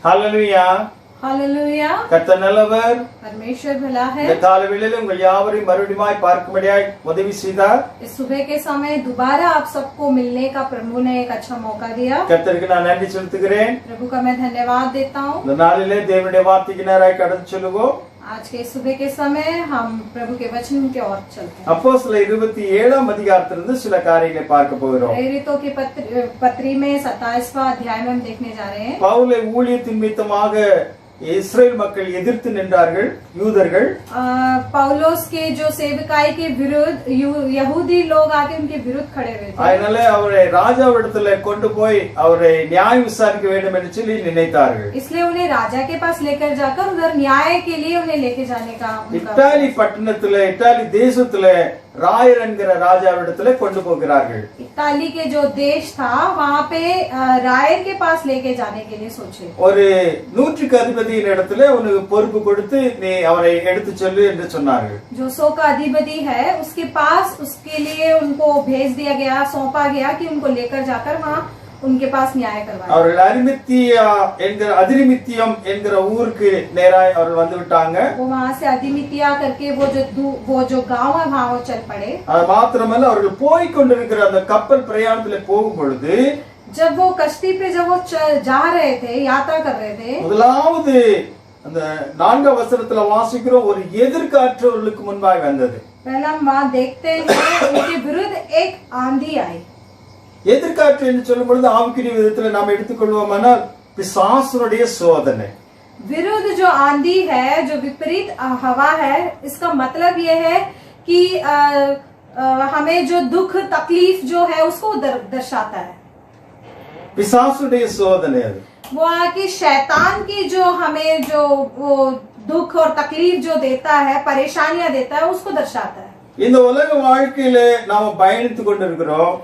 ஹல்லேலூயா hallelujah கர்த்தர் நல்லவர். परमेश्वर भला है। இந்த காலைவேளையில உங்கள் யாவரையும் மறுபடியும் பார்க்கும்படியாய் உதவி செய்தார். इस सुबह के समय दोबारा आप सबको मिलने का प्रभु ने एक अच्छा मौका दिया। கர்த்தருக்கு நான் நன்றி செலுத்துகிறேன். प्रभु का मैं धन्यवाद देता हूँ। இந்த நாளிலே தேவனுடைய வார்த்தைக்கு நேராய் கடந்து செல்லுவோம். आज के सुबह के समय हम प्रभु के वचन की ओर चलते हैं। அப்போஸ்தலர் 27 அதிகாரத்திலிருந்து சில காரியங்களை பார்க்க போகிறோம். प्रेरितों की पत्री में 27वां अध्याय में हम देखने जा रहे हैं। பவுலை ஊழியத்தின் நிமித்தமாக இஸ்ரேல் மக்கள் எதிர்த்து நின்றார்கள், யூதர்கள். पौलोस के जो सेवकाई के विरुद्ध यहूदी लोग आके उनके विरुद्ध खड़े हुए थे। அதனால அவரை ராஜாவிடத்துல கொண்டு போய் அவரை நியாயம் விசாரிக்க வேண்டும் என்று சொல்லி நினைத்தார்கள். इसलिए उन्हें राजा के पास लेकर जाकर उधर न्याय के लिए उन्हें लेके जाने का இத்தாலி பட்டணத்துல இத்தாலி தேசத்துல ராயர் என்கிற ராஜாவிடத்துல கொண்டு போகிறார்கள். इताली के जो देश था वहाँ पे रायर के पास लेके जाने के लिए सोचे। ஒரு நூற்றுக்கு அதிபதியின் இடத்துல அவனுக்கு பொறுப்பு கொடுத்து நீ அவரை எடுத்து சொல்லு என்று சொன்னார்கள். जो 100 का अधिपति है उसके पास उसके लिए उनको भेज दिया गया, सौंपा गया कि उनको लेकर जाकर वहाँ उनके पास न्याय करवाए। அவர்கள் அதிரிமித்தியம் என்கிற ஊருக்கு நேராய் அவர்கள் வந்து விட்டாங்க. वो वहाँ से अधिमितिया करके वो जो गाँव है वहाँ वो चल पड़े। அது மாத்திரமல்ல அவர்கள் போய் கொண்டிருக்கிற அந்த கப்பல் பிரயாணத்துல போகும் பொழுது जब वो कश्ती पे जब वो जा रहे थे, यात्रा कर रहे थे, முதலாவது அந்த 4 வசனத்துல வாசிக்கிற ஒரு எதிர்காற்று அவர்களுக்கு முன்பாக வந்தது. पहला हम वहाँ देखते हैं उनके विरुद्ध एक आंधी आई। எதிர்காற்று என்று சொல்லும் பொழுது ஆவிக்குரிய விதத்துல நாம் எடுத்துக்கொள்வோமானால் பிசாசுடைய சோதனை. विरुद्ध जो आंधी है, जो विपरीत हवा है, इसका मतलब ये है कि हमें जो दुख तकलीफ जो है उसको दर्शाता है। பிசாசுடைய சோதனை அது. वो आके शैतान की जो हमें जो वो दुख और तकलीफ जो देता है, परेशानियां देता है, उसको दर्शाता है। இந்த உலக வாழ்க்கையில நாம பயணித்துக் கொண்டிருக்கிறோம்.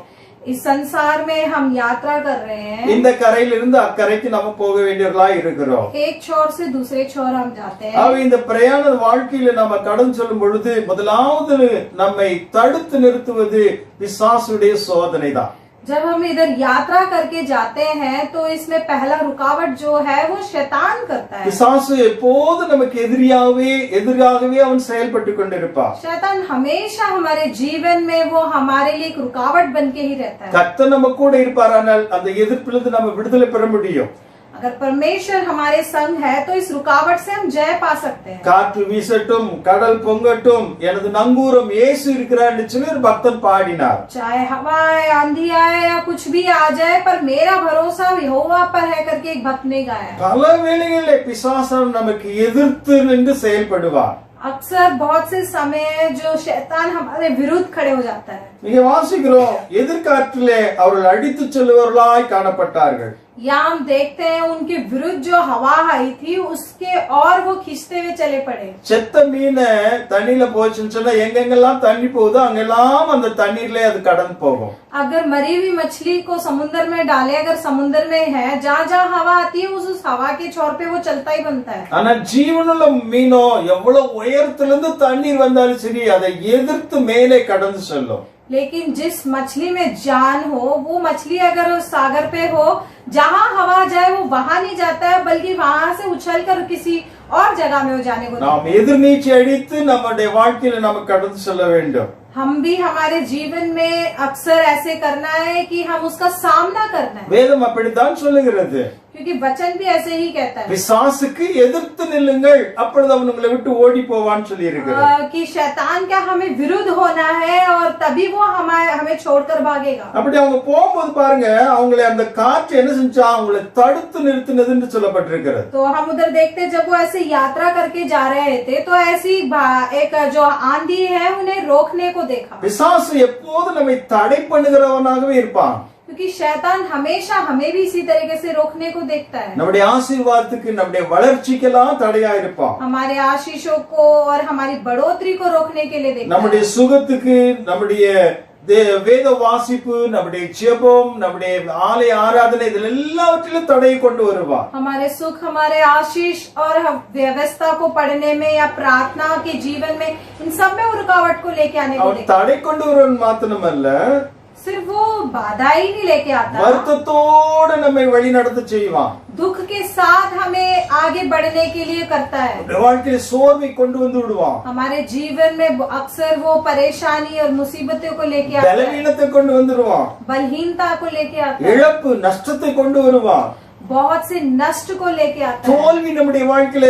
इस संसार में हम यात्रा कर रहे हैं। இந்த கரையிலிருந்து அக்கரைக்கு நாம போக வேண்டியவர்களாய் இருக்கிறோம். एक छोर से दूसरे छोर हम जाते हैं। ஆக இந்த பிரயாண வாழ்க்கையில நாம கடந்து செல்லும் பொழுது முதலாவது நம்மை தடுத்து நிறுத்துவது பிசாசுடைய சோதனை தான். जब हम इधर यात्रा करके जाते हैं तो इसमें पहला रुकावट जो है वो शैतान करता है। பிசாசு எப்போது நமக்கு எதிராகவே அவன் செயல்பட்டு கொண்டிருப்பான். शैतान हमेशा हमारे जीवन में वो हमारे लिए एक रुकावट बन के ही रहता है। கர்த்தர் நம்ம கூட இருப்பாரானால் அந்த எதிர்ப்பிலிருந்து நம்ம விடுதலை பெற முடியும். अगर परमेश्वर हमारे संग है तो इस रुकावट से हम जय पा सकते हैं। காற்று வீசட்டும், கடல் பொங்கட்டும், எனது நங்கூரம் இயேசு இருக்கிறார் என்று சொல்லி ஒரு பக்தன் பாடினார். चाहे हवा आए, आंधी आए या कुछ भी आ जाए, पर मेरा भरोसा यहोवा पर है करके एक भक्त ने गाया। பல வேளைகளிலே பிசாசு நமக்கு எதிர்த்து நின்று செயல்படுவார். अक्सर बहुत से समय जो शैतान हमारे विरुद्ध खड़े हो जाता है। இங்க வாசிக்கிறோம், எதிர்காற்றிலே அவர்கள் அடித்து செல்லுவர்களாய் காணப்பட்டார்கள். या हम देखते हैं उनके विरुद्ध जो हवा आई थी उसके और वो खींचते हुए चले पड़े। செத்த மீனை தண்ணியில போச்சுன்னு சொன்னா எங்கெங்கெல்லாம் தண்ணி போகுதோ அங்கெல்லாம் அந்த தண்ணீர்ல அது கடந்து போகும். अगर मरी हुई मछली को समुद्र में डाले, अगर समुद्र में है, जहाँ जहाँ हवा आती है उस हवा के छोर पे वो चलता ही बनता है। ஆனா ஜீவனுள்ள மீனோ எவ்வளவு உயரத்திலிருந்து தண்ணீர் வந்தாலும் சரி அதை எதிர்த்து மேலே கடந்து செல்லும். लेकिन जिस मछली में जान हो, वो मछली अगर उस सागर पे हो, जहाँ हवा जाए वो वहां नहीं जाता है, बल्कि वहां से उछल कर किसी और जगह में वो जाने को நாம் எதிர்நீச்சி அடித்து நம்முடைய வாழ்க்கையில நம்ம கடந்து செல்ல வேண்டும். हम भी हमारे जीवन में अक्सर ऐसे करना है कि हम उसका सामना करना है। வேதம் அப்படித்தான் சொல்லுகிறது. क्योंकि वचन भी ऐसे ही कहता है பிசாசுக்கு எதிர்த்து நில்லுங்கள், அப்பொழுது அவன் உங்களை விட்டு ஓடி போவான்னு சொல்லி இருக்கிறார். कि शैतान का हमें विरुद्ध होना है और तभी वो हमें छोड़कर भागेगा। அப்படி அவங்க போகும்போது பாருங்க, அவங்களை அந்த காற்று என்ன செஞ்சா அவங்களை தடுத்து நிறுத்தினதுன்னு சொல்லப்பட்டிருக்கிறது. तो हम उधर देखते जब वो ऐसे यात्रा करके जा रहे थे तो ऐसी एक जो आंधी है उन्हें रोकने को देखा। பிசாசு எப்போது நம்மை தடை பண்ணுகிறவனாகவே இருப்பான். क्योंकि शैतान हमेशा हमें भी इसी तरीके से रोकने को देखता है। நம்முடைய ஆசீர்வாதத்துக்கு நம்முடைய வளர்ச்சிக்கெல்லாம் தடையா இருப்பான். हमारे आशीषों को और हमारी बढ़ोतरी को रोकने के लिए देखता है। நம்முடைய சுகத்துக்கு, நம்முடைய வேத வாசிப்பு, நம்முடைய ஜெபம், நம்முடைய ஆலய ஆராதனை இதில் எல்லாவற்றிலும் தடையை கொண்டு வருவான். हमारे सुख, हमारे आशीष और व्यवस्था को पढ़ने में या प्रार्थना के जीवन में, इन सब में वो रुकावट को लेके आने को देखता है। தடை கொண்டு வருவன் மாத்திரமல்ல, सिर्फ वो बाधा ही नहीं लेके आता, வருத்தத்தோடு நம்மை வழி நடத்த செய்வான். दुख के साथ हमें आगे बढ़ने के लिए करता है। நம்முடைய வாழ்க்கையில சோர்வை கொண்டு வந்து விடுவான், हमारे जीवन में अक्सर वो परेशानी और मुसीबतों को लेके आता है, பலவீனத்தை கொண்டு வந்துடுவான், बलहीनता को लेके आता है, இழப்பு நஷ்டத்தை கொண்டு வருவான், बहुत से नष्ट को लेके आता है, தோல்வி நம்முடைய வாழ்க்கையில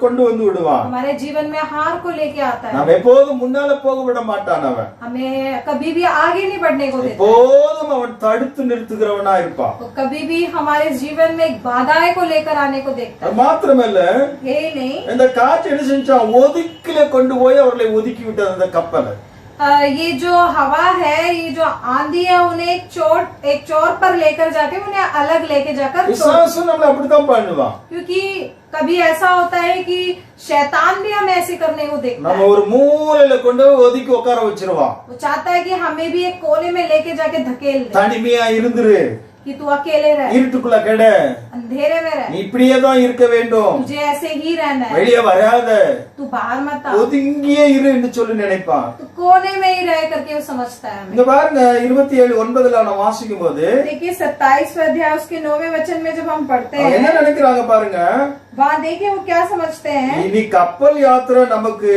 கொண்டு வந்து விடுவான். हमारे जीवन में हार को लेके आता है। நாம் எப்போதும் முன்னால போக விட மாட்டான். அவன் हमें कभी भी आगे नहीं बढ़ने को देता, எப்போதும் அவன் தடுத்து நிறுத்துகிறவனா இருப்பான். तो कभी भी हमारे जीवन में एक बाधाएं को लेकर आने को देखता அது மாத்திரமல்ல, है। ये नहीं, இந்த காற்று என்ன செஞ்சான், ஒதுக்கில கொண்டு போய் அவர்களை ஒதுக்கி விட்டது அந்த கப்பலை. ये जो हवा है, ये जो आंधी है, उन्हें एक चोर पर लेकर जाके उन्हें अलग लेके जाकर விசுவாசம் நம்மள அப்படித்தான் பண்ணுவான். क्योंकि कभी ऐसा होता है कि शैतान भी हमें ऐसे करने को देखता நம்ம है। ஒரு மூலையில கொண்டு போய் ஒதுக்கி உட்கார வச்சிருவான். वो चाहता है कि हमें भी एक कोने में लेके जाके धकेल दे, தனிமையா இருந்துரு, कि तू अकेले रह, இருட்டுக்குள்ள கெட, अंधेरे में रह, நீ இப்படியே தான் இருக்க வேண்டும், तुझे ऐसे ही रहना है, வெளியே வராத, तू बाहर मत आ, ஒதுங்கியே இரு என்று சொல்லி நினைப்பான். तू कोने में ही रह करके वो समझता है हमें। இங்க பாருங்க 27:9 நான் வாசிக்கும் போது देखिए 27वें अध्याय उसके 9वें वचन में जब हम पढ़ते அவங்க என்ன हैं, நினைக்கிறாங்க பாருங்க, वहाँ देखिए वो क्या समझते हैं। இனி கப்பல் யாத்திரை நமக்கு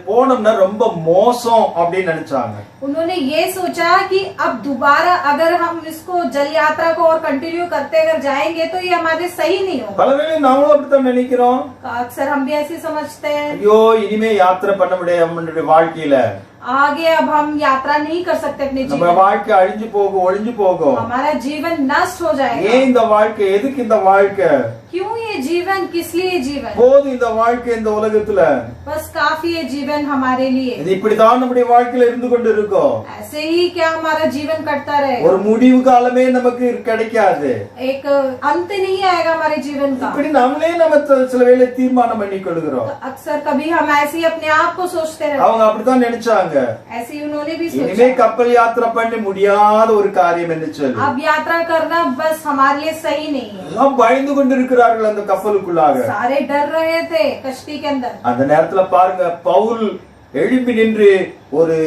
போனோம்னா ரொம்ப மோசம் அப்படின்னு நினைச்சாங்க. उन्होंने ये सोचा कि अब दोबारा अगर हम इसको जल यात्रा को और कंटिन्यू करते अगर जाएंगे तो ये हमारे सही नहीं होगा। பலவேளை நாமளும் அப்படித்தான் நினைக்கிறோம், अक्सर हम भी ऐसे समझते हैं, ஐயோ இனிமே யாத்திரை பண்ண முடியாது நம்மளுடைய வாழ்க்கையில, आगे अब हम यात्रा नहीं कर सकते अपने நம்ம जीवन, வாழ்க்கை அழிஞ்சு போகும், ஒழிஞ்சு போகும். हमारा जीवन नष्ट हो जाएगा। ஏன் இந்த வாழ்க்கை, எதுக்கு இந்த வாழ்க்கை, क्यों ये जीवन, किस लिए जीवन, போதும் இந்த வாழ்க்கை இந்த உலகத்துல, बस काफी है जीवन हमारे लिए। இது இப்படித்தான் நம்முடைய வாழ்க்கையில இருந்து கொண்டு இருக்கும். ऐसे ही क्या हमारा जीवन कटता रहेगा, ஒரு முடிவு காலமே நமக்கு கிடைக்காது. एक अंत नहीं आएगा हमारे जीवन का। இப்படி நம்மளே நம்ம சில வேளை தீர்மானம் பண்ணி கொள்கிறோம். तो अक्सर कभी हम ऐसे ही अपने आप को सोचते रहते அவங்க அப்படித்தான் நினைச்சாங்க, हैं, ऐसे ही उन्होंने भी இனிமே सोचा கப்பல் யாத்திரை பண்ண முடியாத ஒரு காரியம் என்று சொல்லி अब यात्रा करना बस हमारे लिए सही नहीं है। எல்லாம் பயந்து கொண்டு இருக்கிறார்கள் அந்த கப்பலுக்குள்ளாக. सारे डर रहे थे कश्ती के अंदर। அந்த நேரத்துல பாருங்க, பவுல் எழும்பி நின்று ஒரு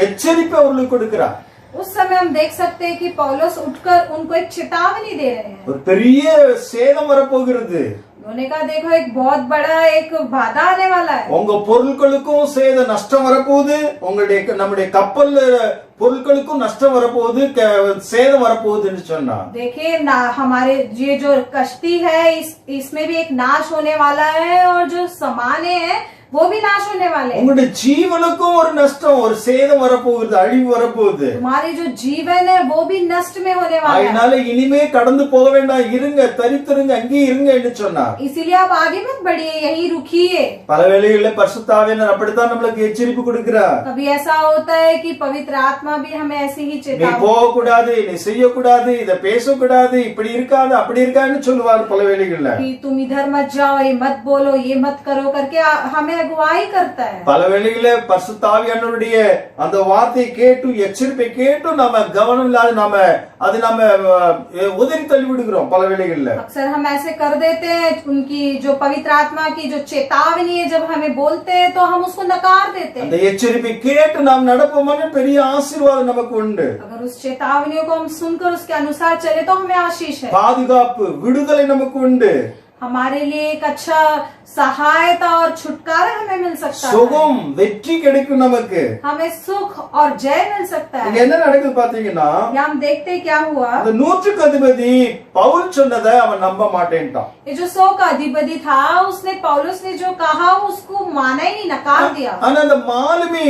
எச்சரிப்பை அவர்களுக்கு கொடுக்கிறார். उस समय हम देख सकते हैं कि पौलुस उठकर उनको एक चेतावनी दे रहे हैं। ஒரு பெரிய சேதம் வரப்போகிறது, उन्होंने कहा देखो एक बहुत बड़ा एक बाधा आने वाला है, உங்க பொருட்களுக்கும் சேத நஷ்டம் வரப்போகுது, உங்களுடைய நம்முடைய கப்பல் பொருட்களுக்கும் நஷ்டம் வரப்போகுது, சேதம் வரப்போகுதுன்னு சொன்னா. देखिए ना हमारे ये जो कश्ती है इसमें भी एक नाश होने वाला है और जो सामाने हैं वो भी नाश होने वाले हैं। உங்களுடைய ஜீவனுக்கும் ஒரு நஷ்டம், ஒரு சேதம் வரப்போகுது, அழிவு வரப்போகுது. तुम्हारी जो जीवन है वो भी नष्ट में होने वाला है, அதனால இனிமே கடந்து போக வேண்டாம், இருங்க, தரித்திருங்க, அங்கே இருங்க என்று சொன்னார். इसीलिए आप आगे मत बढ़िए, यही रुकिए। பல வேளைகளில பரிசுத்த ஆவியானவர் அப்படித்தான் நம்மளுக்கு எச்சரிப்பு கொடுக்கிறார். कभी ऐसा होता है कि पवित्र आत्मा भी हमें ऐसे ही நீ चेतावनी, போக கூடாது, நீ செய்யக்கூடாது, இத பேசக்கூடாது, இப்படி இருக்காது, அப்படி இருக்காதுன்னு சொல்லுவார் பல வேளைகள்ல. कि तुम इधर मत जाओ, ये मत बोलो, ये मत करो करके हमें अगुवाई करता है। பல வேளைகளில பரிசுத்த ஆவியானவருடைய அந்த வார்த்தையை கேட்டு, எச்சரிப்பை கேட்டு நாம கவனம் இல்லாத நாம உதறி தள்ளி விடுகிறோம் பல வேளைகள்ல. अक्सर हम ऐसे कर देते हैं, उनकी जो पवित्र आत्मा की जो चेतावनी है जब हमें बोलते हैं तो हम उसको नकार देते அந்த हैं। எச்சரிப்பை கேட்டு நாம் நடப்போம்னா பெரிய ஆசீர்வாதம் நமக்கு உண்டு. अगर उस चेतावनियों को हम सुनकर उसके अनुसार चले तो हमें आशीष है, பாதுகாப்பு, விடுதலை நமக்கு உண்டு. हमारे लिए एक अच्छा सहायता और छुटकारा हमें मिल सकता है, சுகம், வெற்றி கிடைக்கும் நமக்கு. हमें सुख और जय मिल सकता இங்க है। என்ன நடக்குது பாத்தீங்கன்னா, या हम देखते हैं क्या हुआ, அந்த 100க்கு அதிபதி பவுல் சொன்னதை அவன் நம்ப மாட்டேன்ட்டான். ये जो 100 का अधिपति था उसने पौलुस ने जो कहा उसको माना ही नहीं, नकार दिया। ஆனா அந்த மாலுமி,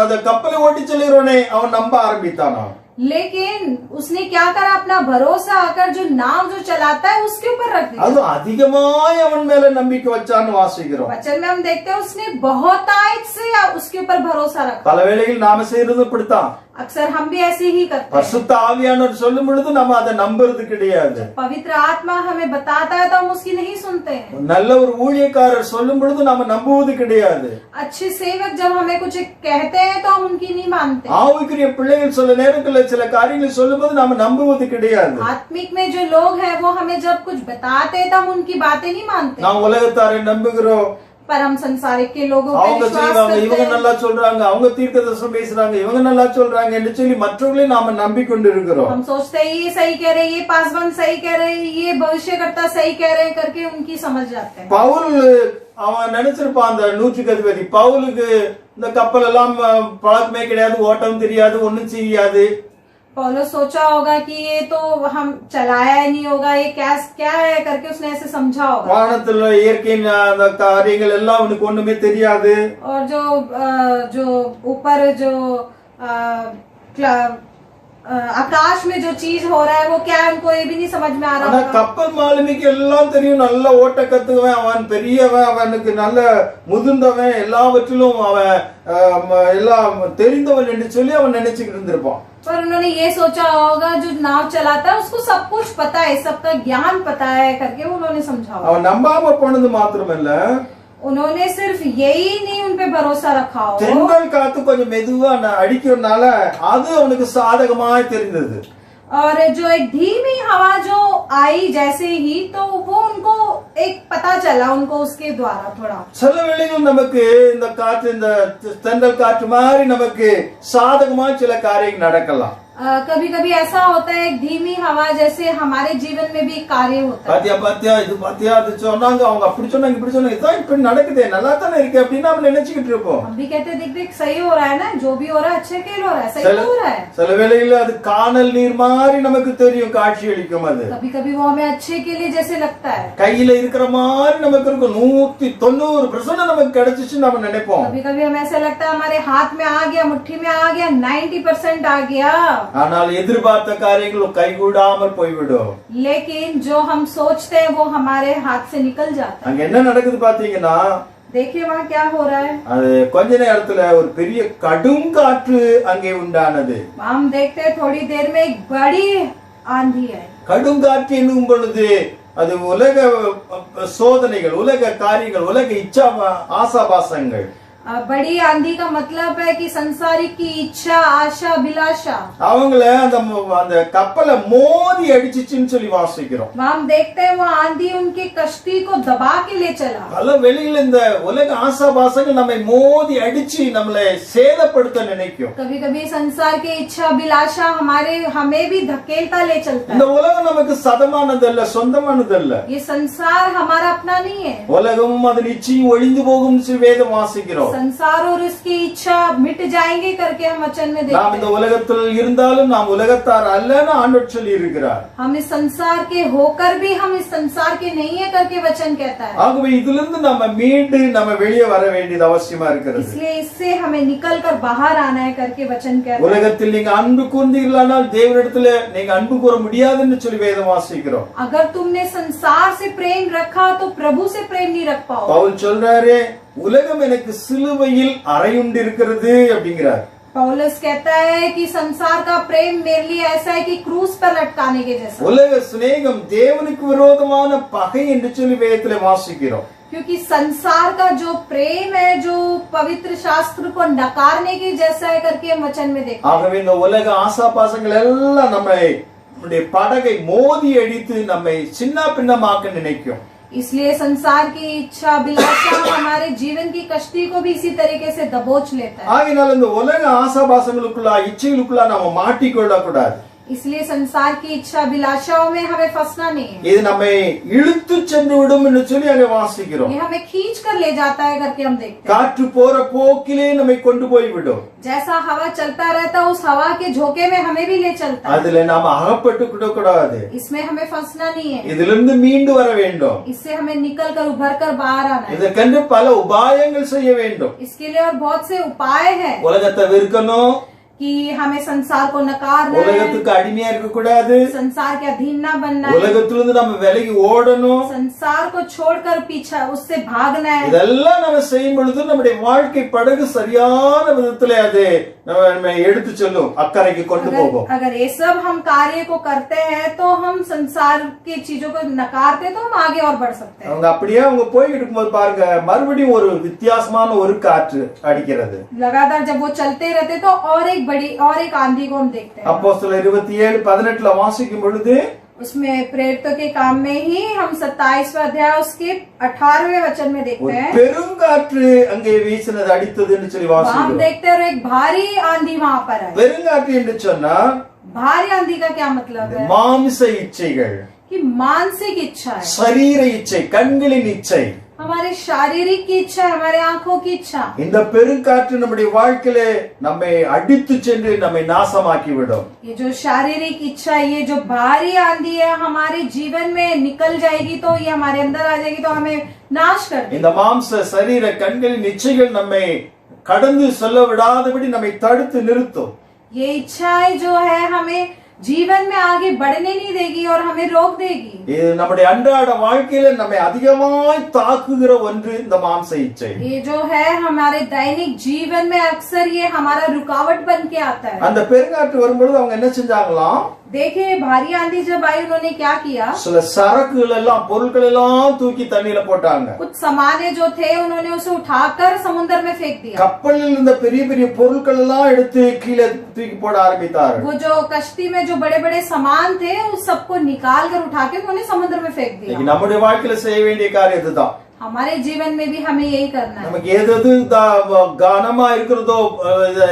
அந்த கப்பலை ஓட்டி செல்கிறவனே அவன் நம்ப ஆரம்பித்தானா. लेकिन उसने क्या करा, अपना भरोसा आकर जो नाव जो चलाता है उसके ऊपर रख दिया। அது அதிகமாய் அவன் மேல நம்பிக்கை வச்சான்னு வாசிக்கிறோம். वचन में हम देखते हैं उसने बहुतायत से उसके ऊपर भरोसा रखा। பல வேளைகள் நாம செய்யறது இப்படித்தான். अक्सर हम भी ऐसे ही करते हैं। பரிசுத்த ஆவியானவர் சொல்லும் பொழுது நம்ம அதை நம்புறது கிடையாது. पवित्र आत्मा हमें बताता है तो हम उसकी नहीं सुनते हैं। நல்ல ஒரு ஊழியக்காரர் சொல்லும் பொழுது நாம நம்புவது கிடையாது. अच्छे सेवक जब हमें कुछ कहते हैं तो हम उनकी नहीं मानते। ஆவிக்குரிய பிள்ளைகள் சில நேரங்களில் சில காரியங்களை சொல்லும்போது நாம நம்புவது கிடையாது. आत्मिक में जो लोग हैं वो हमें जब कुछ बताते हैं तो हम उनकी बातें नहीं मानते। நாம் உலகத்தாரை நம்புகிறோம், पर हम संसारिक के लोगों पे அவங்க विश्वास செய்வாங்க, करते இவங்க हैं। நல்லா சொல்றாங்க, அவங்க தீர்க்கதரிசனம் பேசுறாங்க, இவங்க நல்லா சொல்றாங்க என்று சொல்லி மற்றவர்களே நாம நம்பிக்கொண்டு இருக்கிறோம். हम सोचते हैं ये सही कह रहे हैं, ये पासवान सही कह रहे हैं, ये भविष्यकर्ता सही कह रहे हैं करके उनकी समझ जाते हैं। பவுல் அவன் நினைச்சிருப்பான், அந்த 100க்கு அதிபதி பவுலுக்கு இந்த கப்பல் எல்லாம் பழக்கமே கிடையாது, ஓட்டம் தெரியாது, ஒண்ணும் செய்யாது. पौलुस सोचा होगा कि ये तो हम चलाया ही नहीं होगा, ये क्या है करके उसने ऐसे समझा होगा। வானத்துல இயற்கையின் அந்த காரியங்கள் எல்லாம் அவனுக்கு ஒண்ணுமே தெரியாது. और जो ऊपर जो आकाश में जो चीज हो रहा है वो क्या है उनको ये भी नहीं समझ में आ रहा ஆனா होगा। கப்பல் மாலுமிக்கு எல்லாம் தெரியும், நல்ல ஓட்ட கத்துக்குவன், அவன் பெரியவன், அவனுக்கு நல்ல முதிர்ந்தவன், எல்லாவற்றிலும் அவன் எல்லாம் தெரிந்தவன் என்று சொல்லி அவன் நினைச்சுக்கிட்டு இருந்திருப்பான். पर उन्होंने ये सोचा होगा जो नाव चलाता है उसको सब कुछ पता है, सबका ज्ञान पता है करके उन्होंने समझा होगा। அவன் நம்பாம போனது மாத்திரமல்ல, उन्होंने सिर्फ यही नहीं उन पे भरोसा रखा हो। தென்றல் காத்து கொஞ்சம் மெதுவா அடிக்கிறதுனால அது அவனுக்கு சாதகமாய் தெரிந்தது. और जो एक धीमी हवा जो आई जैसे ही, तो वो उनको एक पता चला उनको उसके द्वारा थोड़ा। சில வேளைகள் நமக்கு இந்த காற்று, இந்த தென்றல் காற்று மாதிரி நமக்கு சாதகமா சில காரியங்கள் நடக்கலாம். कभी कभी ऐसा होता है, एक धीमी हवा जैसे हमारे जीवन में भी कार्य होता है। பாத்தியா பாத்தியா இது பாத்தியா அது சொன்னாங்க, அவங்க அப்படி சொன்னாங்க இப்படி சொன்னாங்க, இதான் இப்படி நடக்குதே, நல்லா தானே இருக்கு அப்படின்னு நம்ம நினைச்சுக்கிட்டு இருப்போம். हम भी कहते हैं देख देख सही हो रहा है ना, जो भी हो रहा है अच्छे के लिए हो रहा है, सही हो रहा है। சில வேளையில அது காணல் நீர் மாதிரி நமக்கு தெரியும், காட்சி அளிக்கும். அது कभी कभी वो हमें अच्छे के लिए जैसे लगता है, கையில இருக்கிற மாதிரி நமக்கு இருக்கும், 190% நமக்கு கிடைச்சிச்சு நம்ம நினைப்போம். कभी कभी हमें ऐसा लगता है हमारे हाथ में आ गया, मुट्ठी में आ गया, 90% आ गया। ஆனால் எதிர்பார்த்த காரியங்கள் கைகூடாமல் போய்விடும். लेकिन जो हम सोचते हैं वो हमारे हाथ से निकल जाता है। அங்க என்ன நடக்குது பாத்தீங்கன்னா, देखिए वहाँ क्या हो रहा है। அது கொஞ்ச நேரத்துல ஒரு பெரிய கடும் காற்று அங்கே உண்டானது. हम देखते हैं थोड़ी देर में एक बड़ी आंधी है। கடும் காற்று என்னும் பொழுது அது உலக சோதனைகள், உலக காரியங்கள், உலக இச்சா ஆசாபாசங்கள். बड़ी आंधी का मतलब है कि संसारिक की इच्छा, आशा, अभिलाषा அவங்கள அந்த கப்பலை மோதி அடிச்சிச்சுன்னு சொல்லி வாசிக்கிறோம். हम देखते हैं वो आंधी उनकी कश्ती को दबा के ले चला। பல வெளியில இந்த உலக ஆசாபாசங்கள் நம்மை மோதி அடிச்சு நம்மளை சேதப்படுத்த நினைக்கும். कभी कभी संसार की इच्छा, अभिलाषा हमें भी धकेलता ले चलता இந்த है। உலகம் நமக்கு சதமானதல்ல, சொந்தமானதல்ல. ये संसार हमारा अपना नहीं है। உலகமும் அதன் இச்சையும் ஒழிந்து போகும் சொல்லி வேதம் வாசிக்கிறோம். संसार और उसकी इच्छा मिट जाएंगे करके हम वचन में நாம் देखते இந்த हैं। உலகத்தில் இருந்தாலும் நாம் உலகத்தார் அல்லன்னு ஆண்டவர் சொல்லி இருக்கிறார். हम इस संसार के होकर भी हम इस संसार के नहीं है करके वचन कहता है। ஆகவே இதிலிருந்து நம்ம மீண்டு நம்ம வெளியே வர வேண்டியது அவசியமா இருக்கிறது. इसलिए इससे हमें निकल कर बाहर आना है करके वचन कहता है। உலகத்தில் நீங்க அன்பு கூர்ந்தீர்களானால் தேவனிடத்துல நீங்க அன்பு கூற முடியாதுன்னு சொல்லி வேதம் வாசிக்கிறோம். अगर तुमने संसार से प्रेम रखा तो प्रभु से प्रेम नहीं रख पाओ। பவுல் சொல்றாரு, உலகம் எனக்கு சிலுவையில் அறையுண்டு இருக்கிறது அப்படிங்கிறார். पौलुस कहता है कि संसार का प्रेम मेरे लिए ऐसा है कि क्रूस पर लटकाने के जैसा। உலக சிநேகம் தேவனுக்கு விரோதமான பகை என்று சொல்லி வேதத்துல வாசிக்கிறோம். क्योंकि संसार का जो प्रेम है जो पवित्र शास्त्र को नकारने के जैसा है करके हम वचन में देखते हैं। ஆகவே இந்த உலக ஆசாபாசங்கள் எல்லாம் நம்முடைய படகை மோதி அடித்து நம்மை சின்ன பின்னமாக்க நினைக்கும். इसलिए संसार की इच्छा, अभिलाषा हमारे जीवन की कश्ती को भी इसी तरीके से दबोच लेता है। ஆகினால் இந்த உலக ஆசாபாசங்களுக்குள்ளா இச்சைகளுக்குள்ளா நம்ம மாட்டிக்கொள்ள கூடாது. इसलिए संसार की इच्छा, अभिलाषाओं में हमें फंसना नहीं है। இது நம்மை இழுத்து சென்று விடும் என்று சொல்லி அங்கே வாசிக்கிறோம். ये हमें खींच कर ले जाता है करके हम देखते हैं। காற்று போற போக்கிலே நம்மை கொண்டு போய் விடும். जैसा हवा चलता रहता है उस हवा के झोंके में हमें भी ले चलता है। அதுல நாம அகப்பட்டு கூடாது. इसमें हमें फंसना नहीं है। இதிலிருந்து மீண்டு வர வேண்டும். इससे हमें निकल कर उभर कर बाहर आना है। இதற்கென்று பல உபாயங்கள் செய்ய வேண்டும். इसके लिए और बहुत से उपाय हैं உலகத்தை வெறுக்கணும், कि हमें संसार को नकारना है, உலகத்துக்கு அடிமையா இருக்க கூடாது, संसार के अधीन न बनना है, உலகத்திலிருந்து நம்ம விலகி ஓடணும். संसार को छोड़कर पीछा उससे भागना है। இதெல்லாம் நம்ம செய்யும் பொழுது நம்முடைய வாழ்க்கை படகு சரியான விதத்துல அது நம்ம எடுத்து செல்லும், அக்கறைக்கு கொண்டு போகும். अगर ये सब हम कार्य को करते हैं तो हम संसार की चीजों को नकारते तो हम आगे और बढ़ सकते हैं। அவங்க அப்படியே அவங்க போய்கிட்டு இருக்கும்போது பாருங்க, மறுபடியும் ஒரு வித்தியாசமான ஒரு காற்று அடிக்கிறது. लगातार जब वो चलते रहते तो और एक आंधी को हम देखते हैं। அப்போஸ்தலர் 27:18 வாசிக்கும் பொழுது, उसमें प्रेरितों के काम में ही हम 27वां अध्याय उसके 18वें वचन में देखते ஒரு हैं। பெருங்காற்று அங்கே வீசினது அடித்தது என்று சொல்லி वहाँ हम வாசிக்கிறோம். देखते हैं और एक भारी आंधी वहाँ पर है। பெருங்காற்று என்று சொன்னா भारी आंधी का क्या मतलब है? மாம்ச இச்சைகள், कि मानसिक इच्छा है, சரீர இச்சை, கண்களின் இச்சை. हमारे शारीरिक की इच्छा है, हमारे आंखों की इच्छा। இந்த பெருங்காற்று நம்முடைய வாழ்க்கையில நம்மை அடித்து சென்று நம்மை நாசமாக்கி விடும். ये जो शारीरिक इच्छा, ये जो भारी आंधी है हमारे जीवन में निकल जाएगी तो ये हमारे अंदर आ जाएगी तो हमें नाश कर देगी। இந்த மாம்ச சரீர கண்களின் இச்சைகள் நம்மை கடந்து செல்ல விடாதபடி நம்மை தடுத்து நிறுத்தும். ये इच्छाएं जो है हमें जीवन में आगे बढ़ने नहीं देगी और हमें रोक देगी। இது நம்முடைய அன்றாட வாழ்க்கையில நம்மை அதிகமாய் தாக்குகிற ஒன்று இந்த மாம்ச இச்சை. ये जो है हमारे दैनिक जीवन में अक्सर ये हमारा रुकावट बन के आता है। அந்த பெருங்காற்று வரும்பொழுது அவங்க என்ன செஞ்சாங்களாம்? देखिए भारी आंधी जब आई उन्होंने क्या किया? சில சரக்குகள் எல்லாம் பொருட்கள் எல்லாம் தூக்கி தண்ணியில போட்டாங்க. कुछ सामाने जो थे उन्होंने उसे उठाकर समुद्र में फेंक दिया। கப்பலில் இருந்த பெரிய பெரிய பொருட்கள் எல்லாம் எடுத்து கீழே தூக்கி போட ஆரம்பித்தார்கள். वो जो कश्ती में जो बड़े बड़े सामान थे उस सबको निकाल कर उठा के उन्होंने समुद्र में फेंक दिया। இன்னைக்கு நம்முடைய வாழ்க்கையில செய்ய வேண்டிய காரியம் இதுதான். हमारे जीवन में भी हमें यही करना है। நமக்கு எது கனமா இருக்கிறதோ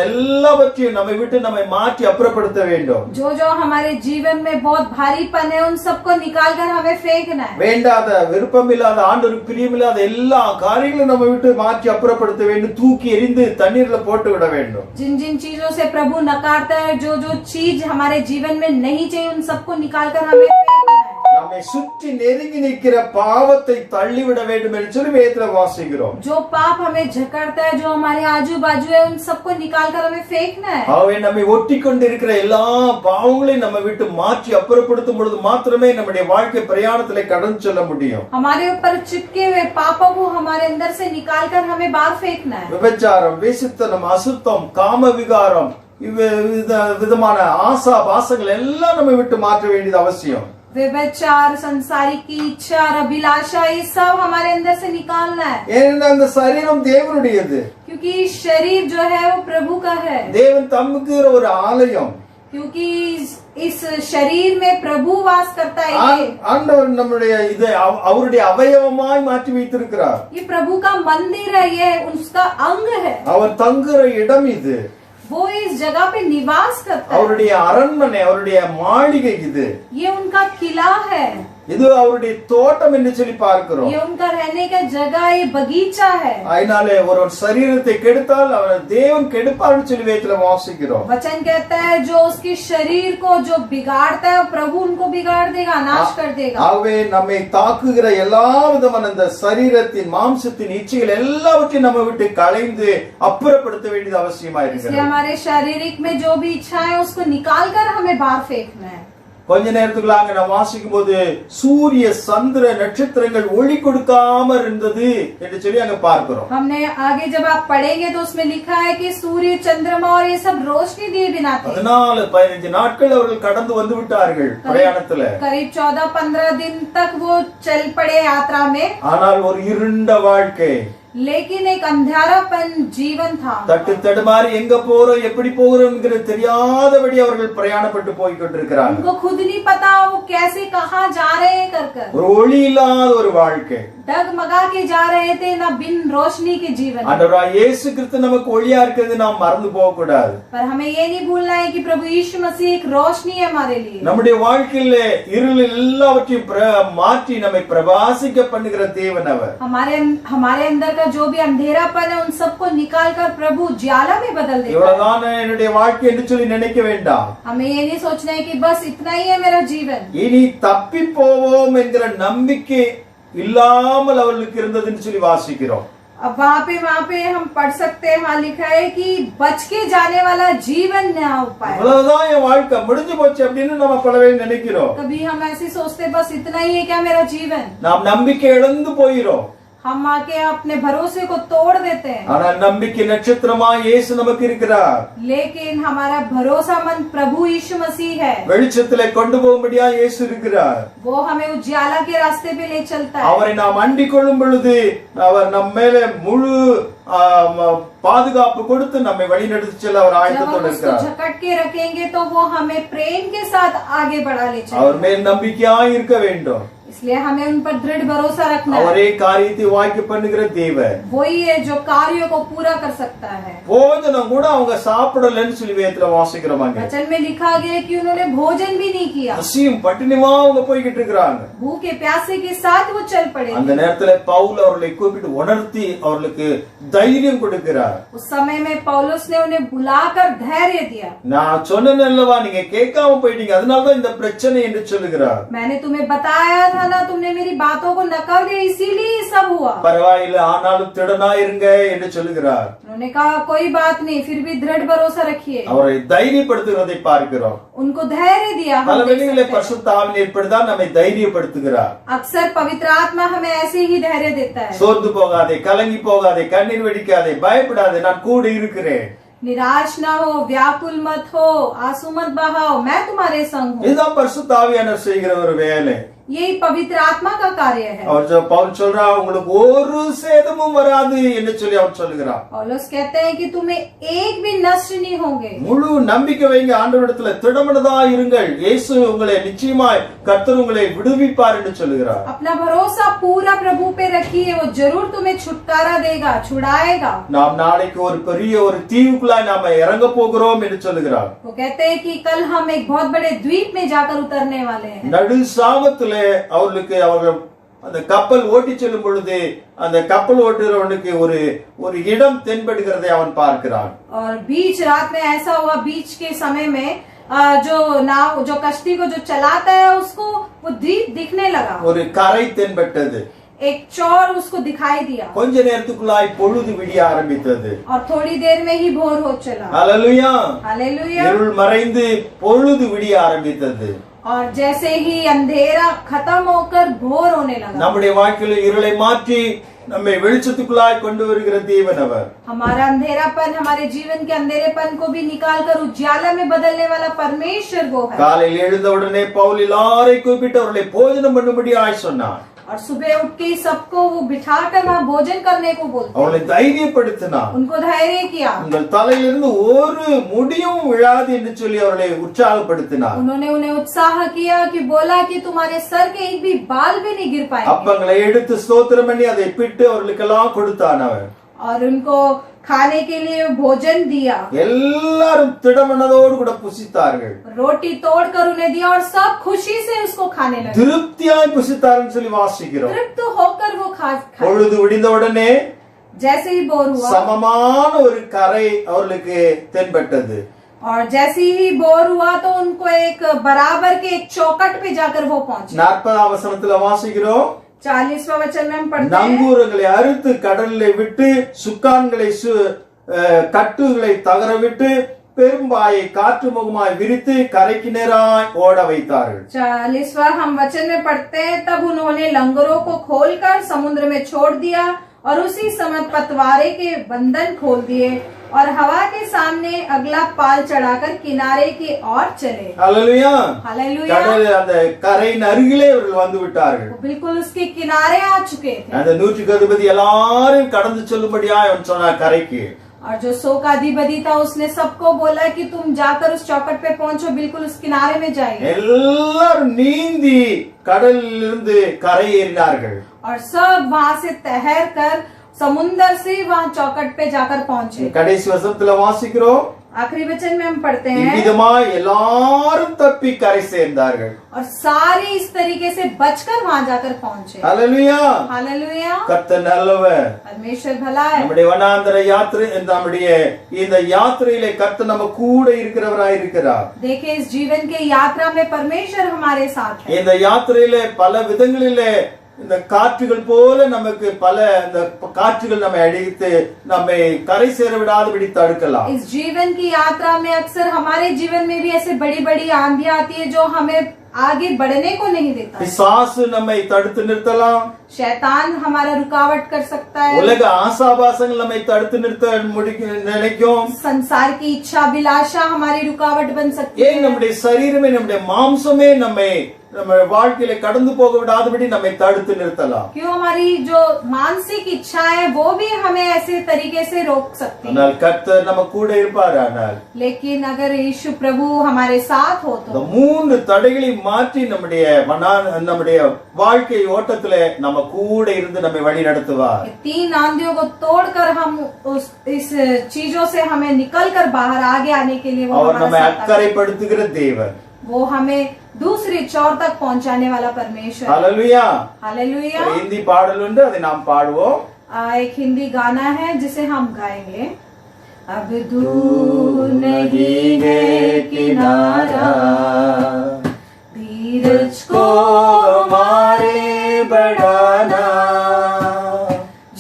எல்லாவற்றையும் நம்மை விட்டு நம்மை மாற்றி அப்புறப்படுத்த வேண்டும். जो जो हमारे जीवन में बहुत भारीपन है उन सबको निकाल कर हमें फेंकना है। வேண்டாத விருப்பமில்லாத ஆண்டவருக்கு பிரியமில்லாத எல்லா காரியங்களும் நம்ம விட்டு மாற்றி அப்புறப்படுத்த வேண்டும். தூக்கி எறிந்து தண்ணீர்ல போட்டு விட வேண்டும். जिन जिन चीजों से प्रभु नकारता है, जो जो चीज हमारे जीवन में नहीं चाहिए उन सबको निकाल कर हमें फेंकना है। நம்மை சுற்றி நெருங்கி நிற்கிற பாவத்தை தள்ளிவிட வேண்டும் என்று சொல்லி வேதத்துல வாசிக்கிறோம். जो पाप हमें झकड़ता है, जो हमारे आजू बाजू है, उन सबको निकाल कर हमें फेंकना है। ஆகவே நம்மை ஒட்டி கொண்டிருக்கிற எல்லா பாவங்களையும் நம்ம விட்டு மாற்றி அப்புறப்படுத்தும் பொழுது மாத்திரமே நம்முடைய வாழ்க்கை பிரயாணத்திலே கடந்து செல்ல முடியும். हमारे ऊपर चिपके हुए पापों को हमारे अंदर से निकाल कर हमें बाहर फेंकना है। விபச்சாரம், வேசித்தனம், அசுத்தம், காம விகாரம், விதமான ஆசா பாசங்கள் எல்லாம் நம்ம விட்டு மாற்ற வேண்டியது அவசியம். व्यभिचार, संसारिक की इच्छा और अभिलाषा, ये सब हमारे अंदर से निकालना है। ஏனென்றால் அந்த சரீரம் தேவனுடையது. क्योंकि शरीर जो है वो प्रभु का है। தேவன் தமக்கு ஒரு ஆலயம். क्योंकि इस शरीर में प्रभु वास करता है। ஆண்டவர் நம்முடைய இதை அவருடைய அவயவமாய் மாற்றி வைத்திருக்கிறார். ये प्रभु का मंदिर है, ये उसका अंग है। அவர் தங்குற இடம் இது. वो इस जगह पे निवास करता है। அவருடைய அரண்மனை, அவருடைய மாளிகை இது. ये उनका किला है। இது அவருடைய தோட்டம் என்று சொல்லி பார்க்கிறோம். ये उनका रहने का जगह, ये बगीचा है। அதனாலே ஒரு சரீரத்தை கெடுத்தால் அவர் தேவன் கெடுப்பார்னு சொல்லி வேதத்துல வாசிக்கிறோம். वचन कहता है जो उसके शरीर को जो बिगाड़ता है प्रभु उनको बिगाड़ देगा, नाश कर देगा। ஆகவே நம்மை தாக்குகிற எல்லா விதமான இந்த சரீரத்தின் மாம்சத்தின் இச்சைகள் எல்லாவற்றையும் நம்ம விட்டு களைந்து அப்புறப்படுத்த வேண்டியது அவசியமா இருக்கிறது. हमारे शारीरिक में जो भी इच्छा है उसको निकाल कर हमें बाहर फेंकना है। கொஞ்ச நேரத்துக்குள்ளாங்க நான் வாசிக்கும் போது சூரிய சந்திர நட்சத்திரங்கள் ஒளி கொடுக்காம இருந்தது என்று சொல்லி அங்க பார்க்கிறோம். हमने आगे जब आप पढ़ेंगे तो उसमें लिखा है कि सूर्य चंद्रमा और ये सब रोशनी दिए बिना थे। 14-15 நாட்கள் அவர்கள் கடந்து வந்து விட்டார்கள் பிரயாணத்துல. करीब 14-15 दिन तक वो चल पड़े यात्रा में। ஆனால் ஒரு இருண்ட வாழ்க்கை, लेकिन एक अंधारापन जीवन था। தட்டு தடுமாறி எங்க போறோம் எப்படி போகிறோம் தெரியாதபடி அவர்கள் பிரயாணப்பட்டு போய் கொண்டிருக்கிறார்கள். उनको खुद नहीं पता वो कैसे कहाँ जा रहे हैं कर ஒரு ஒளி இல்லாத ஒரு வாழ்க்கை, डगमगा के जा रहे थे, ना बिन रोशनी के जीवन। ஆண்டவராகிய இயேசு கிறிஸ்து நமக்கு ஒளியா இருக்கிறது நாம் மறந்து போக கூடாது. पर हमें ये नहीं भूलना है कि प्रभु यीशु मसीह एक रोशनी है हमारे लिए। நம்முடைய வாழ்க்கையில இருள் எல்லாவற்றையும் மாற்றி நம்மை பிரகாசிக்க பண்ணுகிற தேவன் அவர். हमारे अंदर का जो भी अंधेरापन है उन सबको निकाल कर प्रभु ज्वाला में बदल देता है। இவ்வளவுதான் என்னுடைய வாழ்க்கை என்று சொல்லி நினைக்க வேண்டாம். हमें ये नहीं सोचना है कि बस इतना ही है मेरा जीवन। இனி தப்பி போவோம் என்கிற நம்பிக்கை இல்லாமல் அவர்களுக்கு இருந்ததுன்னு சொல்லி வாசிக்கிறோம். अब वहाँ पे हम पढ़ सकते हैं, वहाँ लिखा है कि बच के जाने वाला जीवन न हो पाए। இவ்வளவுதான் என் வாழ்க்கை முடிஞ்சு போச்சு அப்படின்னு நம்ம பலவே நினைக்கிறோம். कभी हम ऐसे सोचते बस इतना ही है क्या मेरा जीवन। நாம் நம்பிக்கை இழந்து போயிரும். हम आके अपने भरोसे को तोड़ देते हैं, ஆனால் நம்பிக்கை நட்சத்திரமா இயேசு நமக்கு இருக்கிறார். लेकिन हमारा भरोसामंद प्रभु यीशु मसीह है। வெளிச்சத்திலே கொண்டு போகும்படியா இயேசு இருக்கிறார். वो हमें उजियाला के रास्ते पे ले चलता है। அவரை நாம் அண்டிக் கொள்ளும் பொழுது அவர் நம்ம மேலே முழு பாதுகாப்பு கொடுத்து நம்மை வழிநடத்தி செல்ல அவர் ஆயத்தத்தோடு இருக்கிறார். जकड़ के रखेंगे तो वो हमें प्रेम के साथ आगे बढ़ा ले चलेगा। அவர் மேல் நம்பிக்கையாய் இருக்க வேண்டும். इसलिए हमें उन पर दृढ़ भरोसा रखना है। அவரே காரியத்தை வாய்க்க பண்ணுகிற தேவன். वही है जो कार्यों को पूरा कर सकता है। போஜனம் கூட அவங்க சாப்பிடலன்னு சொல்லி வேதத்துல வாசிக்கிறோமாங்க. वचन में लिखा गया है कि उन्होंने भोजन भी नहीं किया, பசியும் பட்டினியுமா அவங்க போய்கிட்டு இருக்காங்க. भूखे प्यासे के साथ वो चल पड़े। அந்த நேரத்துல பவுல் அவர்களை கூப்பிட்டு உணர்த்தி அவர்களுக்கு தைரியம் கொடுக்கிறார். उस समय में पौलुस ने उन्हें बुलाकर धैर्य दिया। நான் சொன்னேன்லவா நீங்க கேட்காம போயிட்டீங்க, அதனாலதான் இந்த பிரச்சனை என்று சொல்லுகிறார். मैंने तुम्हें बताया था ना, तुमने मेरी बातों को नकार दिया, इसीलिए सब हुआ। பரவாயில்லை ஆனாலும் திடனா இருங்க என்று சொல்லுகிறார். उन्होंने कहा कोई बात नहीं, फिर भी दृढ़ भरोसा रखिए। அவரை தைரியப்படுத்துகிறதை பார்க்கிறோம். उनको धैर्य दिया। பல வேளைகளிலே பரிசுத்த ஆவியானவர் இப்படிதான் நம்மை தைரியப்படுத்துகிறார். अक्सर पवित्र आत्मा हमें ऐसे ही धैर्य देता है। சோர்ந்து போகாதே, கலங்கி போகாதே, கண்ணீர் வெடிக்காதே, பயப்படாதே, நான் கூட இருக்கிறேன். निराश ना हो, व्याकुल मत हो, आंसू मत बहाओ, मैं तुम्हारे संग हूँ। இதுதான் பரிசுத்த ஆவியானவர் செய்கிற ஒரு வேலை. यही पवित्र आत्मा का कार्य है। அவர் பவுல் சொல்றா உங்களுக்கு ஒரு சேதமும் வராது என்று சொல்லி அவர் சொல்லுகிறார். पौलुस कहते हैं कि तुम्हें एक भी नष्ट नहीं होंगे। முழு நம்பிக்கை வைங்க ஆண்டவரிடத்துல, திடமனதா இருங்கள், இயேசு உங்களை நிச்சயமாய் கர்த்தர் உங்களை விடுவிப்பார் என்று சொல்லுகிறார். अपना भरोसा पूरा प्रभु पे रखिए, वो जरूर तुम्हें छुटकारा देगा, छुड़ाएगा। நாம் நாளைக்கு ஒரு பெரிய ஒரு தீவுக்குள்ளாய் நாம இறங்க போகிறோம் என்று சொல்லுகிறார். वो कहते हैं कि कल हम एक बहुत बड़े द्वीप में जाकर उतरने वाले हैं। நடு சாமத்துல அவர்களுக்கு அவர்கள் அந்த கப்பல் ஓட்டி செல்லும் பொழுது அந்த கப்பல் ஓட்டுறவனுக்கு ஒரு ஒரு இடம் தென்படுகிறதை அவன் பார்க்கிறான். और बीच रात में ऐसा हुआ, बीच के समय में जो नाव, जो कश्ती को जो चलाता है, उसको वो द्वीप दिखने लगा। ஒரு கரை தென்பட்டது. एक चौर उसको दिखाई दिया கொஞ்ச நேரத்துக்குள்ளாய் பொழுது விடிய ஆரம்பித்தது. और थोड़ी देर में ही भोर हो चला। ஹல்லேலூயா. हालेलुया। இருள் மறைந்து பொழுது விடிய ஆரம்பித்தது. और जैसे ही अंधेरा खत्म होकर भोर होने लगा। நம்முடைய வாழ்க்கையில் இருளை மாற்றி நம்மை வெளிச்சத்துக்குள்ளாய் கொண்டு வருகிற தேவன் அவர். हमारा अंधेरापन, हमारे जीवन के अंधेरेपन को भी निकाल कर उजाला में बदलने वाला परमेश्वर वो है। காலையில் எழுந்த உடனே பவுல் எல்லாரையும் கூப்பிட்டு அவர்களை போஜனம் பண்ணும்படியாய் சொன்னார். और सुबह उठ के सबको वो बिठाकर वहाँ भोजन करने को बोलते, அவர்களை தைரியப்படுத்தினார். उनको धैर्य किया। உங்கள் தலையிலிருந்து ஒரு முடியும் விழாது என்று சொல்லி அவர்களை உற்சாகப்படுத்தினார். उन्होंने उन्हें उत्साह किया कि बोला कि तुम्हारे सर के एक भी बाल भी नहीं गिर पाएंगे। அப்பங்களை எடுத்து ஸ்தோத்திரம் பண்ணி அதை பிட்டு அவர்களுக்கெல்லாம் கொடுத்தான் அவர். और उनको खाने के लिए भोजन दिया। எல்லாரும் திடமனதோடு கூட புசித்தார்கள். रोटी तोड़कर उन्हें दिया और सब खुशी से उसको खाने लगे। திருப்தியாய் புசித்தார்கள் சொல்லி வாசிக்கிறோம். तृप्त होकर वो खाए। பொழுது விடிந்த உடனே जैसे ही भोर हुआ, சமமான ஒரு கரை அவர்களுக்கு தென்பட்டது. और जैसे ही भोर हुआ तो उनको एक बराबर के एक चौकट पे जाकर वो पहुंचे। 40ஆம் வசனத்துல வாசிக்கிறோம், 40वां वचन में हम पढ़ते हैं, நங்கூரங்களை அறுத்து கடலிலே விட்டு சுக்கான்களை கட்டுகளை தகர விட்டு பெரும்பாயை காற்று முகமாய் விரித்து கரைக்கு நேராய் ஓட வைத்தார்கள். 40वां हम वचन में पढ़ते हैं, तब उन्होंने लंगरों को खोलकर समुद्र में छोड़ दिया और उसी समय पतवारे के बंधन खोल दिए और हवा के सामने अगला पाल चढ़ाकर किनारे की ओर चले। ஹல்லேலூயா. हालेलुया। கடல் அந்த கரையின் அருகிலே அவர்கள் வந்து விட்டார்கள். वो बिल्कुल उसके किनारे आ चुके थे। அந்த 100க்கு அதிபதி எல்லாரையும் கடந்து செல்லும்படியாய் அவன் சொன்னார் கரைக்கு. और जो 100 का अधिपति था उसने सबको बोला कि तुम जाकर उस चौकट पे पहुंचो, बिल्कुल उस किनारे में जाइए। எல்லாரும் நீந்தி கடலிலிருந்து கரை ஏறினார்கள். और सब वहाँ से तैर कर समुन्दर से वहाँ चौकट पे जाकर पहुंचे। கடைசி வசனத்துல வாசிக்கிறோம், आखिरी वचन में हम पढ़ते हैं, இவ்விதமாய் எல்லாரும் தப்பி கரை சேர்ந்தார்கள். और सारे इस तरीके से बचकर वहाँ जाकर पहुंचे। ஹல்லேலூயா. हालेलुया। கர்த்தர் நல்லவர். परमेश्वर भला है। நம்முடைய வனாந்தர யாத்திரை, நம்முடைய இந்த யாத்திரையிலே கர்த்தர் நம்ம கூட இருக்கிறவராய் இருக்கிறார். देखिए, इस जीवन के यात्रा में परमेश्वर हमारे साथ है। இந்த யாத்திரையிலே பல விதங்களிலே இந்த காற்றுகள் போல நமக்கு பல இந்த காற்றுகள் நம்மை அடித்து நம்மை கரை சேர விடாதபடி தடுக்கலாம். इस जीवन की यात्रा में अक्सर हमारे जीवन में भी ऐसे बड़ी बड़ी आंधियां आती है जो हमें आगे बढ़ने को नहीं देता है। பிசாசு நம்மை தடுத்து நிறுத்தலாம், शैतान हमारा रुकावट कर सकता है, உலக ஆசாபாசங்கள் நம்மை தடுத்து நிறுத்த நினைக்கும். संसार की इच्छा अभिलाषा हमारी रुकावट बन सकती ஏன் है। நம்முடைய சரீரமே நம்முடைய மாம்சமே நம்ம வாழ்க்கையில கடந்து போக விடாதபடி நம்மை தடுத்து நிறுத்தலாம். क्यों हमारी जो मानसिक इच्छा है वो भी हमें ऐसे तरीके से रोक सकती है। ஆனால் கர்த்தர் நம்ம கூட இருப்பார். ஆனால் लेकिन अगर यीशु प्रभु हमारे साथ हो இந்த तो 3 தடைகளை மாற்றி நம்முடைய வாழ்க்கை ஓட்டத்துல நம்ம கூட இருந்து நம்மை வழி நடத்துவார். ये 3 आंधियों को तोड़कर हम इस चीजों से हमें निकलकर बाहर आगे आने के लिए वो அவர் हमारा நம்மை साथ आता है। அக்கறைப்படுத்துகிற தேவன். वो हमें दूसरी चौर तक पहुंचाने वाला परमेश्वर। ஹல்லேலூயா. हालेलुया। ஒரு ஹிந்தி பாடல் உண்டு, அதை நாம் பாடுவோம். एक हिंदी गाना है जिसे हम गाएंगे। अब दूर नहीं है किनारा, धीरज को हमारे बढ़ाना,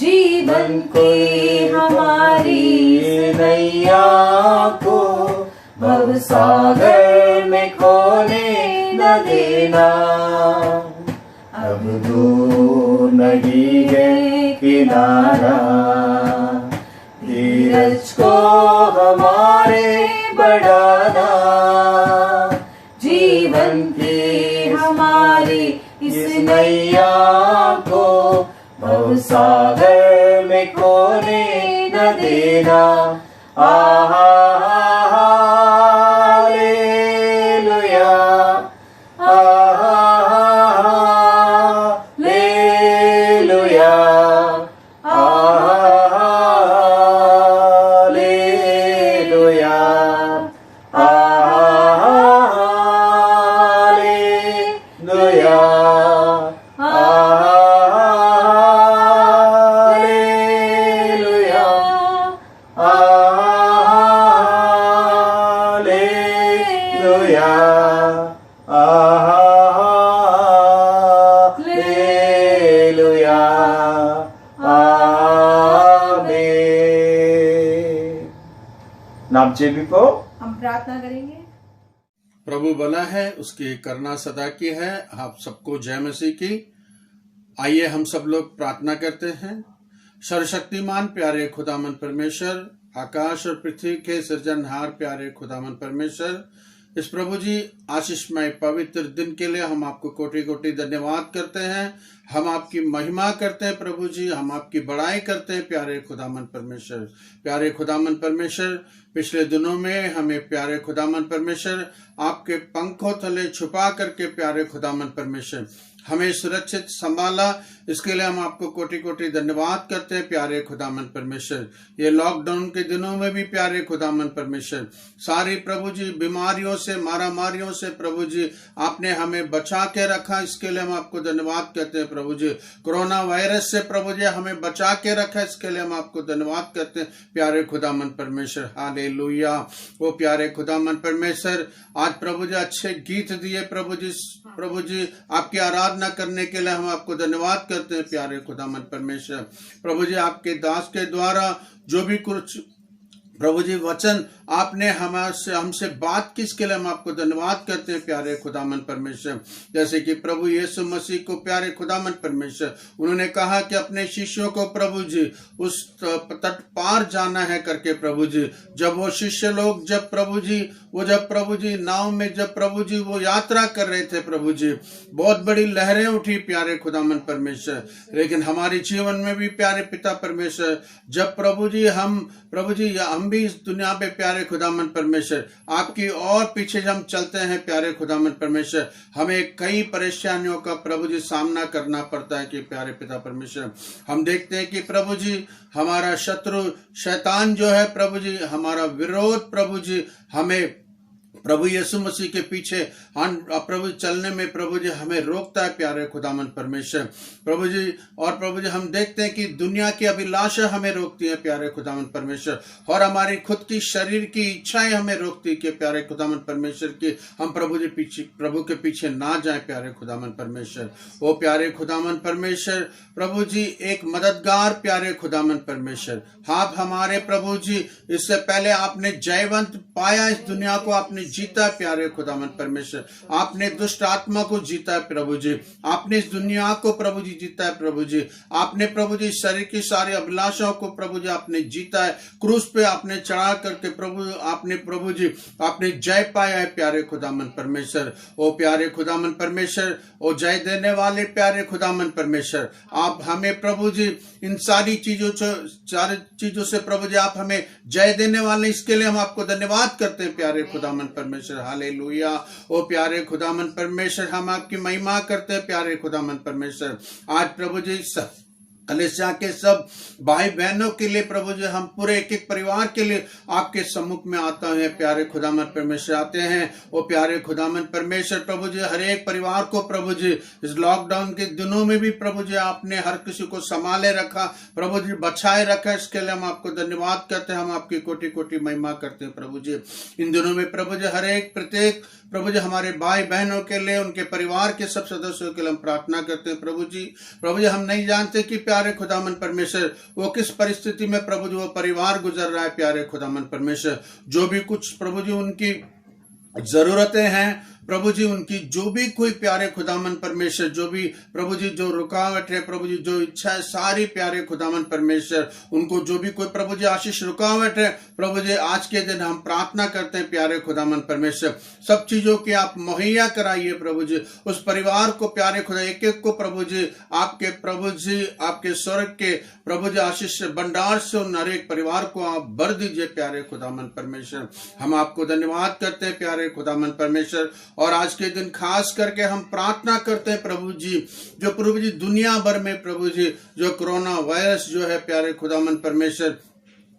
जीवन की हमारी नैया को भवसागर में खोने न देना. अब दूर नहीं है किनारा, धीरज को हमारे बढ़ाना, जीवन की हमारी इस नैया को भवसागर में खोने न देना. Hallelujah, hallelujah, hallelujah, hallelujah, hallelujah, hallelujah, hallelujah, आमीन. நாம் ஜெபிப்போம். हम प्रार्थना करेंगे। प्रभु भला है, उसकी करुणा सदा की है। आप सबको जय मसीह की। आइए हम सब लोग प्रार्थना करते हैं। सर्वशक्तिमान प्यारे खुदामन परमेश्वर, आकाश और पृथ्वी के सृजनहार प्यारे खुदामन परमेश्वर, इस प्रभु जी आशीषमय पवित्र दिन के लिए हम आपको कोटि कोटि धन्यवाद करते हैं। हम आपकी महिमा करते हैं प्रभु जी, हम आपकी बड़ाई करते हैं प्यारे खुदामन परमेश्वर। प्यारे खुदामन परमेश्वर, पिछले दिनों में हमें प्यारे खुदामन परमेश्वर आपके पंखों तले छुपा करके प्यारे खुदामन परमेश्वर हमें सुरक्षित संभाला, इसके लिए हम आपको कोटि कोटि धन्यवाद करते हैं प्यारे खुदामन परमेश्वर। ये लॉकडाउन के दिनों में भी प्यारे खुदामन परमेश्वर सारी प्रभु जी बीमारियों से, मारामारियों से प्रभु जी आपने हमें बचा के रखा, इसके लिए हम आपको धन्यवाद कहते हैं प्रभु जी। कोरोना वायरस से प्रभु जी हमें बचा के रखा, इसके लिए हम आपको धन्यवाद करते हैं प्यारे खुदामन परमेश्वर। हालेलुया। वो प्यारे खुदामन परमेश्वर आज प्रभु जी अच्छे गीत दिए प्रभु जी आपकी आराधना करने के लिए हम आपको धन्यवाद करते हैं प्यारे खुदामन परमेश्वर। प्रभु जी आपके दास के द्वारा जो भी कुछ प्रभु जी वचन आपने हमसे बात की, इसके लिए हम आपको धन्यवाद करते हैं प्यारे खुदामन परमेश्वर। जैसे कि प्रभु यीशु मसीह को प्यारे खुदामन परमेश्वर उन्होंने कहा कि अपने शिष्यों को प्रभु जी उस तट पार जाना है करके प्रभु जी, जब वो शिष्य लोग जब प्रभु जी नाव में जब प्रभु जी वो यात्रा कर रहे थे प्रभु जी, बहुत बड़ी लहरें उठी प्यारे खुदामन परमेश्वर। लेकिन हमारे जीवन में भी प्यारे पिता परमेश्वर जब प्रभु जी हम भी इस दुनिया पे प्यारे खुदामन परमेश्वर आपकी और पीछे हम चलते हैं प्यारे खुदामन परमेश्वर, हमें कई परेशानियों का प्रभु जी सामना करना पड़ता है कि प्यारे पिता परमेश्वर हम देखते हैं कि प्रभु जी हमारा शत्रु शैतान जो है प्रभु जी, हमारा विरोध प्रभु जी हमें प्रभु यीशु मसीह के पीछे प्रभु चलने में प्रभु जी हमें रोकता है प्यारे खुदामन परमेश्वर प्रभु जी। और प्रभु जी हम देखते हैं कि दुनिया की अभिलाषा हमें रोकती है प्यारे खुदामन परमेश्वर, और हमारी खुद की शरीर की इच्छाएं हमें रोकती है कि प्यारे खुदामन परमेश्वर की हम प्रभु के पीछे ना जाएं प्यारे खुदामन परमेश्वर। वो प्यारे खुदामन परमेश्वर प्रभु जी एक मददगार प्यारे खुदामन परमेश्वर, आप हमारे प्रभु जी इससे पहले आपने जयवंत पाया, इस दुनिया को आपने जीता है प्यारे खुदावन परमेश्वर। आपने दुष्ट आत्मा को जीता है प्रभु जी। आपने इस दुनिया को प्रभु जी जीता है प्रभु जी। आपने प्रभु जी शरीर की सारी अभिलाषाओं को प्रभु जी आपने जीता है। क्रूस पे आपने चढ़ा करके प्रभु जी आपने जय पाया है प्यारे खुदावन परमेश्वर। ओ प्यारे खुदावन परमेश्वर, ओ जय देने वाले प्यारे खुदावन परमेश्वर, आप हमें प्रभु जी इन सारी चीजों से प्रभु जी आप हमें जय देने वाले, इसके लिए हम आपको धन्यवाद करते हैं प्यारे खुदावन परमेश्वर। हालेलुया। ओ प्यारे खुदावन परमेश्वर, हम आपकी महिमा करते हैं प्यारे खुदावन परमेश्वर। आज प्रभु जी कलीसिया के सब भाई बहनों के लिए प्रभु जी हम पूरे एक एक परिवार के लिए आपके सम्मुख में आता है प्यारे खुदावन परमेश्वर। आते हैं वो प्यारे खुदावन परमेश्वर प्रभु जी हर एक परिवार को प्रभु जी इस लॉकडाउन के दिनों में भी प्रभु जी आपने हर किसी को संभाले रखा, प्रभु जी बचाए रखा, इसके लिए हम आपको धन्यवाद करते हैं। हम आपकी कोटि कोटि महिमा करते हैं प्रभु जी। इन दिनों में प्रभु जी हर एक प्रत्येक प्रभु जी हमारे भाई बहनों के लिए, उनके परिवार के सब सदस्यों के लिए हम प्रार्थना करते हैं प्रभु जी। हम नहीं जानते कि प्यारे खुदावन परमेश्वर वो किस परिस्थिति में प्रभु जी वो परिवार गुजर रहा है प्यारे खुदावन परमेश्वर। जो भी कुछ प्रभु जी उनकी जरूरतें हैं प्रभु जी, उनकी जो भी कोई प्यारे खुदावन परमेश्वर, जो भी प्रभु जी जो रुकावट है प्रभु जी, जो इच्छा है सारी प्यारे खुदावन परमेश्वर, उनको जो भी कोई प्रभु जी आशीष रुकावट है प्रभु जी आज के दिन हम प्रार्थना करते हैं प्यारे खुदावन परमेश्वर, सब चीजों की आप मुहैया कराइए प्रभु जी। उस परिवार को प्यारे खुदा एक एक को प्रभु जी आपके स्वर्ग के प्रभु जी आशीष भंडार से उन हर एक परिवार को आप भर दीजिए प्यारे खुदावन परमेश्वर। हम आपको धन्यवाद करते हैं प्यारे खुदावन परमेश्वर। और आज के दिन खास करके हम प्रार्थना करते हैं प्रभु जी, जो प्रभु जी दुनिया भर में प्रभु जी जो कोरोना वायरस जो है प्यारे खुदावन परमेश्वर,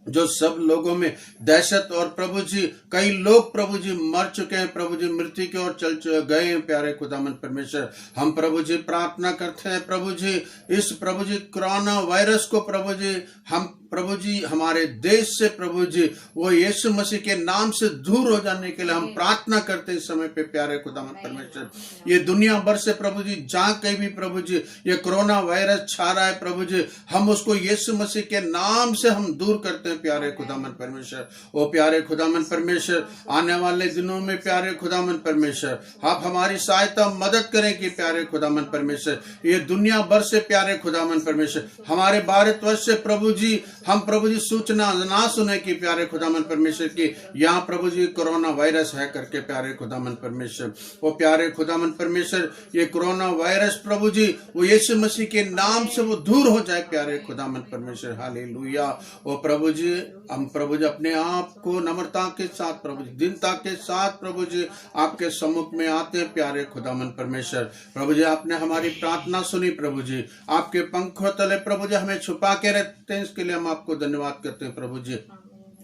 जो सब लोगों में दहशत और प्रभु जी कई लोग प्रभु जी मर चुके हैं प्रभु जी, मृत्यु की ओर चल गए हैं प्यारे खुदावन परमेश्वर। हम प्रभु जी प्रार्थना करते हैं प्रभु जी इस प्रभु जी कोरोना वायरस को प्रभु जी हम प्रभु जी हमारे देश से प्रभु जी वो यीशु मसीह के नाम से दूर हो जाने के लिए हम प्रार्थना करते हैं इस समय पे प्यारे खुदावन परमेश्वर। ये दुनिया भर से प्रभु जी जहां कहीं भी प्रभु जी ये कोरोना वायरस छा रहा है प्रभु जी, हम उसको यीशु मसीह के नाम से हम दूर करते हैं प्यारे खुदावन परमेश्वर। ओ प्यारे खुदावन परमेश्वर, आने वाले दिनों में प्यारे खुदावन परमेश्वर आप हमारी सहायता मदद करें कि प्यारे खुदावन परमेश्वर ये दुनिया भर से प्यारे खुदावन परमेश्वर हमारे भारतवर्ष से प्रभु जी हम प्रभु जी सूचना ना सुने कि प्यारे खुदावन परमेश्वर की यहाँ प्रभु जी कोरोना वायरस है करके प्यारे खुदावन परमेश्वर। वो प्यारे खुदावन परमेश्वर ये कोरोना वायरस प्रभु जी वो यीशु मसीह के नाम से वो दूर हो जाए प्यारे खुदावन परमेश्वर। हालेलुया। वो प्रभु जी हम प्रभु जी अपने आप को नम्रता के साथ प्रभु जी दीनता के साथ प्रभु जी आपके सम्मुख में आते हैं प्यारे खुदावन परमेश्वर। प्रभु जी आपने हमारी प्रार्थना सुनी प्रभु जी, आपके पंखों तले प्रभु जी हमें छुपा के रखते हैं, इसके लिए हम आपको धन्यवाद करते हैं प्रभु जी।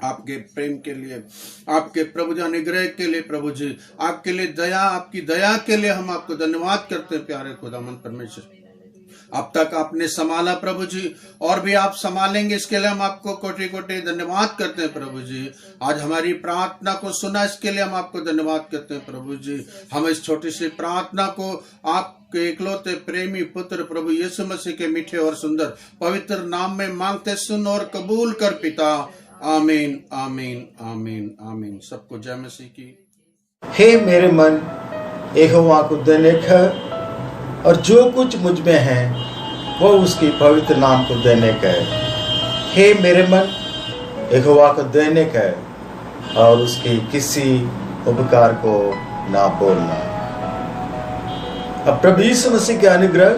आपके प्रेम के लिए, आपके प्रभु जी अनुग्रह के लिए प्रभु जी, आपके लिए दया, आपकी दया के लिए हम आपको धन्यवाद करते हैं प्यारे खुदावन परमेश्वर। अब तक आपने संभाला प्रभु जी और भी आप संभालेंगे, इसके लिए हम आपको कोटि कोटि धन्यवाद करते हैं प्रभु जी। आज हमारी प्रार्थना को सुना, इसके लिए हम आपको धन्यवाद करते हैं प्रभु जी। हम इस छोटी सी प्रार्थना को आपके इकलौते प्रेमी पुत्र प्रभु यीशु मसीह के मीठे और सुंदर पवित्र नाम में मांगते सुन और कबूल कर पिता। आमीन आमीन आमीन आमीन। सबको जय मसीह की। हे मेरे मन यहोवा को दैनिक है और जो कुछ मुझ में है वो उसकी पवित्र नाम को दैनिक है। हे मेरे मन यहोवा को दैनिक है और उसकी किसी उपकार को ना बोलना। अब प्रभु यीशु मसीह के अनुग्रह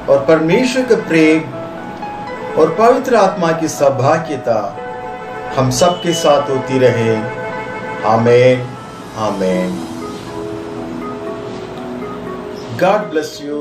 और परमेश्वर के प्रेम और पवित्र आत्मा की सौभाग्यता हम सबके साथ होती रहे। आमीन आमीन। God bless you.